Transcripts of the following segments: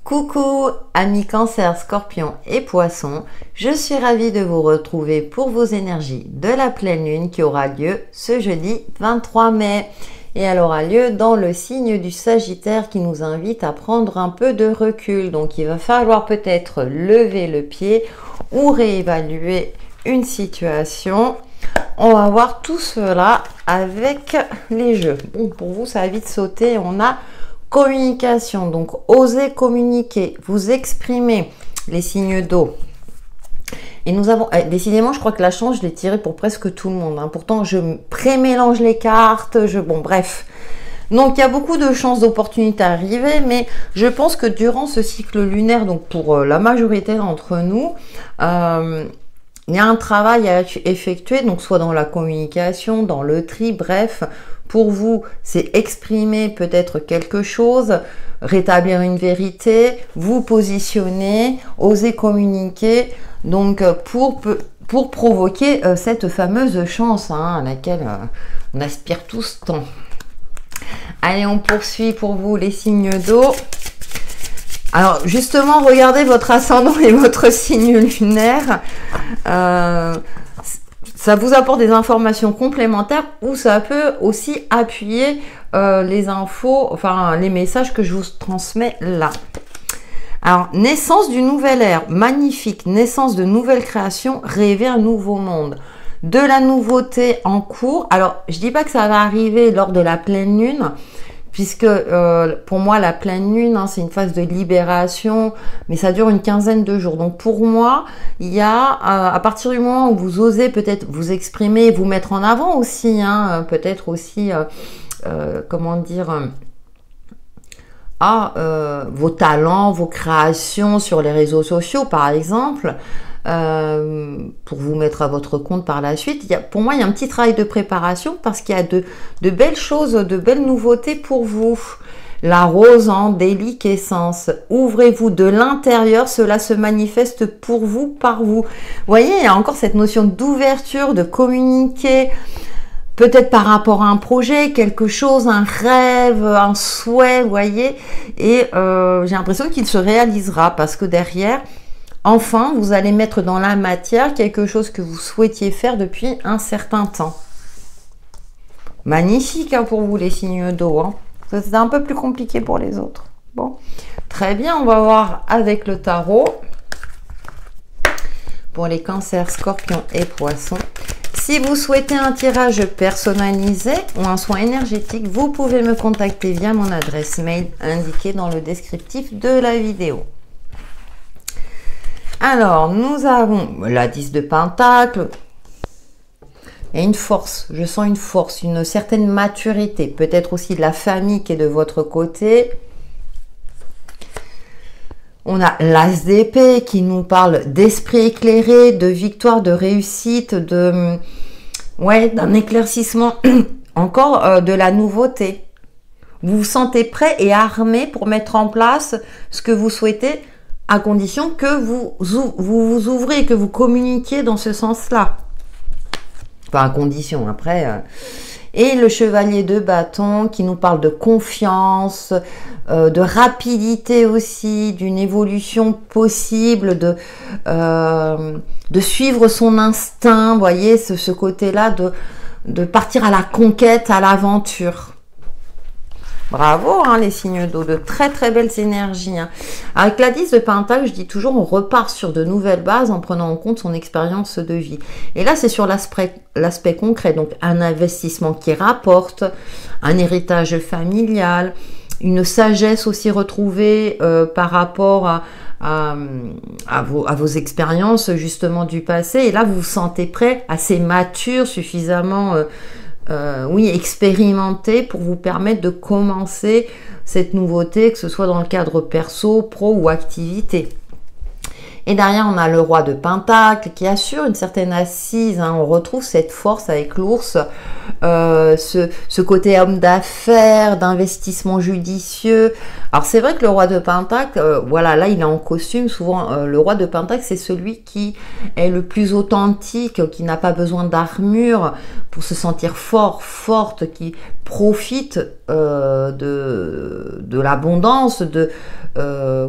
Coucou amis Cancer, Scorpion et Poissons, je suis ravie de vous retrouver pour vos énergies de la pleine lune qui aura lieu ce jeudi 23 mai. Et elle aura lieu dans le signe du Sagittaire qui nous invite à prendre un peu de recul. Donc il va falloir peut-être lever le pied ou réévaluer une situation. On va voir tout cela avec les jeux. Bon, pour vous, ça va vite sauter. On a communication, donc osez communiquer, vous exprimer, les signes d'eau. Et nous avons, décidément, je crois que la chance, je l'ai tirée pour presque tout le monde. Hein. Pourtant, je pré-mélange les cartes, bon, bref. Donc, il y a beaucoup de chances d'opportunités à arriver, mais je pense que durant ce cycle lunaire, donc pour la majorité d'entre nous, il y a un travail à effectuer, donc soit dans la communication, dans le tri, bref. Pour vous, c'est exprimer peut-être quelque chose, rétablir une vérité, vous positionner, oser communiquer, donc pour provoquer cette fameuse chance à laquelle on aspire tous tant. Allez, on poursuit pour vous les signes d'eau. Alors justement, regardez votre ascendant et votre signe lunaire. Ça vous apporte des informations complémentaires ou ça peut aussi appuyer les infos, enfin les messages que je vous transmets là. Alors, naissance d'une nouvelle ère, magnifique, naissance de nouvelles créations, rêver un nouveau monde. De la nouveauté en cours. Alors, je dis pas que ça va arriver lors de la pleine lune, puisque pour moi, la pleine lune, c'est une phase de libération, mais ça dure une quinzaine de jours. Donc pour moi, il y a, à partir du moment où vous osez peut-être vous exprimer, vous mettre en avant aussi, peut-être aussi, comment dire, vos talents, vos créations sur les réseaux sociaux, par exemple, pour vous mettre à votre compte par la suite. Pour moi, il y a un petit travail de préparation parce qu'il y a de belles choses, de belles nouveautés pour vous. La rose en déliquescence. Ouvrez-vous de l'intérieur, cela se manifeste pour vous, par vous. Vous voyez, il y a encore cette notion d'ouverture, de communiquer, peut-être par rapport à un projet, quelque chose, un rêve, un souhait, vous voyez. Et j'ai l'impression qu'il se réalisera parce que derrière, enfin, vous allez mettre dans la matière quelque chose que vous souhaitiez faire depuis un certain temps. Magnifique pour vous les signes d'eau. C'est un peu plus compliqué pour les autres. Bon, très bien, on va voir avec le tarot. Pour les cancers, scorpions et poissons. Si vous souhaitez un tirage personnalisé ou un soin énergétique, vous pouvez me contacter via mon adresse mail indiquée dans le descriptif de la vidéo. Alors, nous avons la 10 de Pentacle. Il y a une force, je sens une force, une certaine maturité. Peut-être aussi de la famille qui est de votre côté. On a l'As d'épée qui nous parle d'esprit éclairé, de victoire, de réussite, d'un éclaircissement, encore de la nouveauté. Vous vous sentez prêt et armé pour mettre en place ce que vous souhaitez, à condition que vous ouvrez, que vous communiquiez dans ce sens-là. Enfin, à condition, après. Et le chevalier de bâton qui nous parle de confiance, de rapidité aussi, d'une évolution possible, de suivre son instinct, vous voyez, ce côté-là de partir à la conquête, à l'aventure. Bravo les signes d'eau, de très très belles énergies. Avec la 10 de Pentacle, je dis toujours, on repart sur de nouvelles bases en prenant en compte son expérience de vie. Et là, c'est sur l'aspect concret, donc un investissement qui rapporte, un héritage familial, une sagesse aussi retrouvée par rapport à vos expériences justement du passé. Et là, vous vous sentez prêt, assez mature, suffisamment... expérimenter pour vous permettre de commencer cette nouveauté, que ce soit dans le cadre perso, pro ou activité. Et derrière, on a le roi de Pentacle qui assure une certaine assise. On retrouve cette force avec l'ours, ce côté homme d'affaires, d'investissement judicieux. Alors, c'est vrai que le roi de Pentacle, voilà, là, il est en costume. Souvent, le roi de Pentacle, c'est celui qui est le plus authentique, qui n'a pas besoin d'armure pour se sentir fort, forte, qui profite de l'abondance,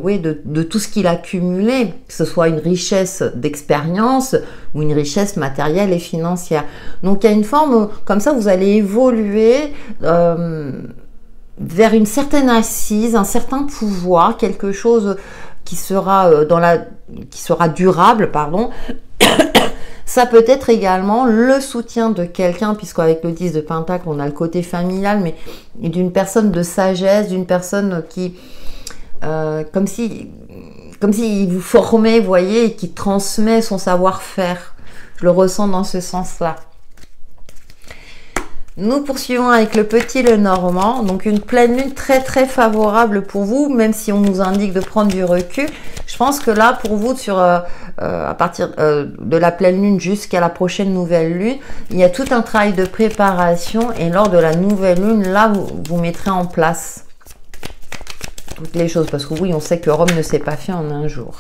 oui, de tout ce qu'il a cumulé, que ce soit une richesse d'expérience ou une richesse matérielle et financière. Donc il y a une forme, comme ça vous allez évoluer vers une certaine assise, un certain pouvoir, quelque chose qui sera, qui sera durable, pardon. Ça peut être également le soutien de quelqu'un, puisqu'avec le 10 de Pentacle, on a le côté familial, mais d'une personne de sagesse, d'une personne qui, comme si vous formait, vous voyez, et qui transmet son savoir-faire. Je le ressens dans ce sens-là. Nous poursuivons avec le petit Lenormand, donc une pleine lune très très favorable pour vous, même si on nous indique de prendre du recul. Je pense que là, pour vous, à partir de la pleine lune jusqu'à la prochaine nouvelle lune, il y a tout un travail de préparation, et lors de la nouvelle lune, là, vous mettrez en place toutes les choses, parce que oui, on sait que Rome ne s'est pas fait en un jour.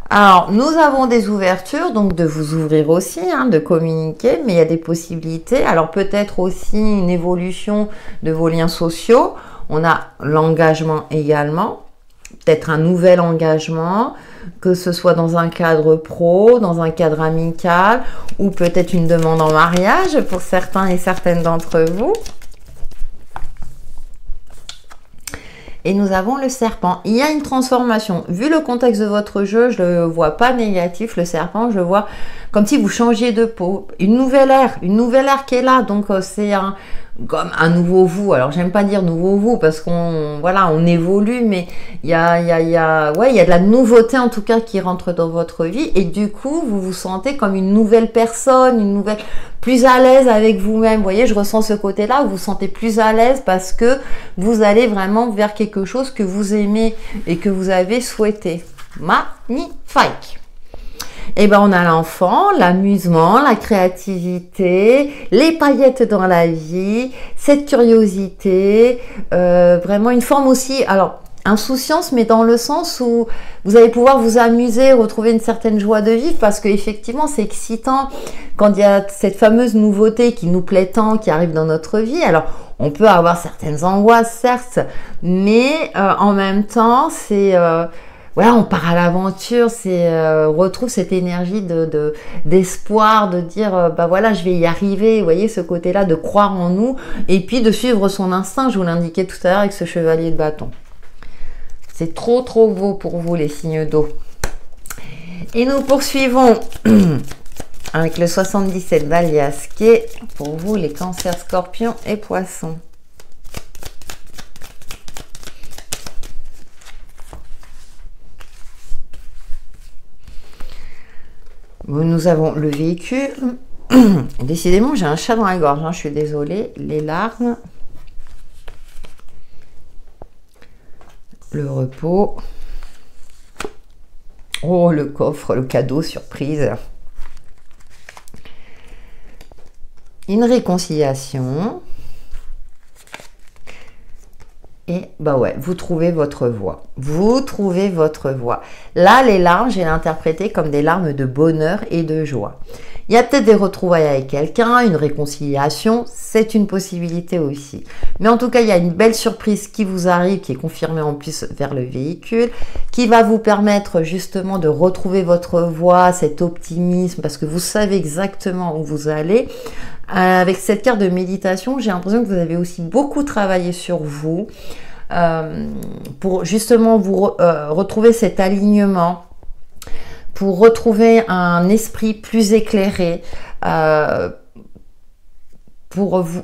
Alors, nous avons des ouvertures, donc de vous ouvrir aussi, hein, de communiquer, mais il y a des possibilités. Alors, peut-être aussi une évolution de vos liens sociaux. On a l'engagement également, peut-être un nouvel engagement, que ce soit dans un cadre pro, dans un cadre amical, ou peut-être une demande en mariage pour certains et certaines d'entre vous. Et nous avons le serpent. Il y a une transformation. Vu le contexte de votre jeu, je ne le vois pas négatif. Le serpent, je le vois comme si vous changiez de peau. Une nouvelle ère qui est là. Donc, c'est comme un nouveau vous. Alors, j'aime pas dire nouveau vous parce qu'on voilà, on évolue, mais il y a de la nouveauté en tout cas qui rentre dans votre vie. Et du coup, vous vous sentez comme une nouvelle personne, plus à l'aise avec vous-même. Vous voyez, je ressens ce côté-là, vous vous sentez plus à l'aise parce que vous allez vraiment vers quelque chose que vous aimez et que vous avez souhaité. Magnifique! Et ben on a l'enfant, l'amusement, la créativité, les paillettes dans la vie, cette curiosité, vraiment une forme aussi, alors insouciance, mais dans le sens où vous allez pouvoir vous amuser, retrouver une certaine joie de vivre, parce que effectivement c'est excitant quand il y a cette fameuse nouveauté qui nous plaît tant, qui arrive dans notre vie. Alors on peut avoir certaines angoisses, certes, mais en même temps c'est voilà, on part à l'aventure, on retrouve cette énergie d'espoir, de dire bah voilà, je vais y arriver. Vous voyez ce côté-là de croire en nous et puis de suivre son instinct. Je vous l'indiquais tout à l'heure avec ce chevalier de bâton. C'est trop trop beau pour vous les signes d'eau. Et nous poursuivons avec le 77 Valias qui est pour vous les cancers, scorpions et poissons. Nous avons le véhicule. Décidément, j'ai un chat dans la gorge, hein, je suis désolée. Les larmes. Le repos. Oh, le coffre, le cadeau, surprise. Une réconciliation. Et bah ouais, vous trouvez votre voie. Vous trouvez votre voie. Là, les larmes, j'ai interprété comme des larmes de bonheur et de joie. Il y a peut-être des retrouvailles avec quelqu'un, une réconciliation, c'est une possibilité aussi. Mais en tout cas, il y a une belle surprise qui vous arrive, qui est confirmée en plus vers le véhicule, qui va vous permettre justement de retrouver votre voie, cet optimisme, parce que vous savez exactement où vous allez. Avec cette carte de méditation, j'ai l'impression que vous avez aussi beaucoup travaillé sur vous pour justement vous retrouver cet alignement, pour retrouver un esprit plus éclairé, pour vous,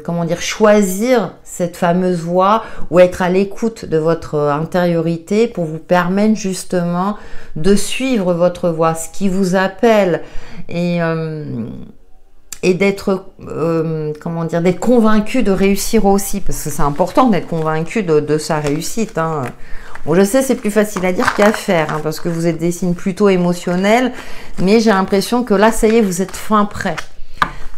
comment dire, choisir cette fameuse voie ou être à l'écoute de votre intériorité pour vous permettre justement de suivre votre voie, ce qui vous appelle et d'être, comment dire, d'être convaincu de réussir aussi, parce que c'est important d'être convaincu de sa réussite, hein. Bon, je sais, c'est plus facile à dire qu'à faire, hein, parce que vous êtes des signes plutôt émotionnels, mais j'ai l'impression que là, ça y est, vous êtes fin prêt.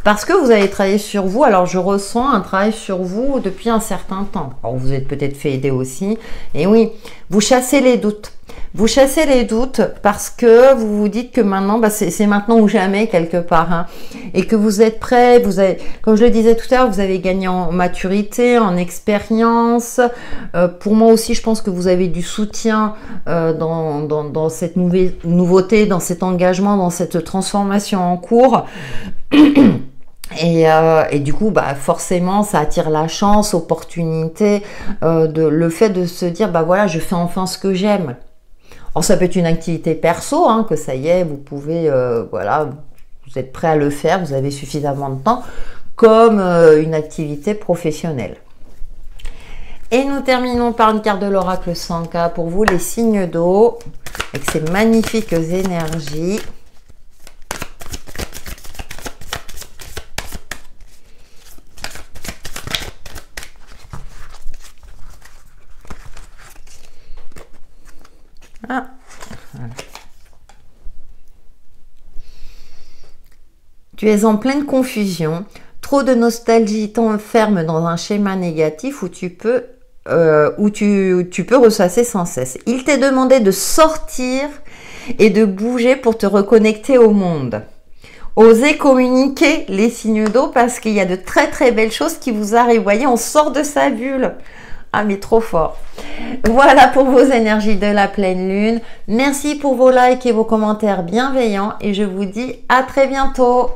parce que vous avez travaillé sur vous. Alors, je ressens un travail sur vous depuis un certain temps. Alors, vous êtes peut-être fait aider aussi. Et oui, vous chassez les doutes. Vous chassez les doutes parce que vous vous dites que maintenant, bah, c'est maintenant ou jamais quelque part, hein, et que vous êtes prêt. Vous avez, comme je le disais tout à l'heure, vous avez gagné en maturité, en expérience. Pour moi aussi, je pense que vous avez du soutien dans cette nouveauté, dans cet engagement, dans cette transformation en cours. Et du coup, bah forcément, ça attire la chance, opportunité, le fait de se dire, bah voilà, je fais enfin ce que j'aime. Alors ça peut être une activité perso, hein, que ça y est, vous pouvez, voilà, vous êtes prêt à le faire, vous avez suffisamment de temps, comme une activité professionnelle. Et nous terminons par une carte de l'oracle Sanka pour vous, les signes d'eau, avec ces magnifiques énergies. Ah, voilà. Tu es en pleine confusion, trop de nostalgie t'enferme dans un schéma négatif où tu peux ressasser sans cesse. Il t'est demandé de sortir et de bouger pour te reconnecter au monde. Osez communiquer les signes d'eau parce qu'il y a de très très belles choses qui vous arrivent. Vous voyez, on sort de sa bulle. Ah mais trop fort. Voilà pour vos énergies de la pleine lune. Merci pour vos likes et vos commentaires bienveillants et je vous dis à très bientôt.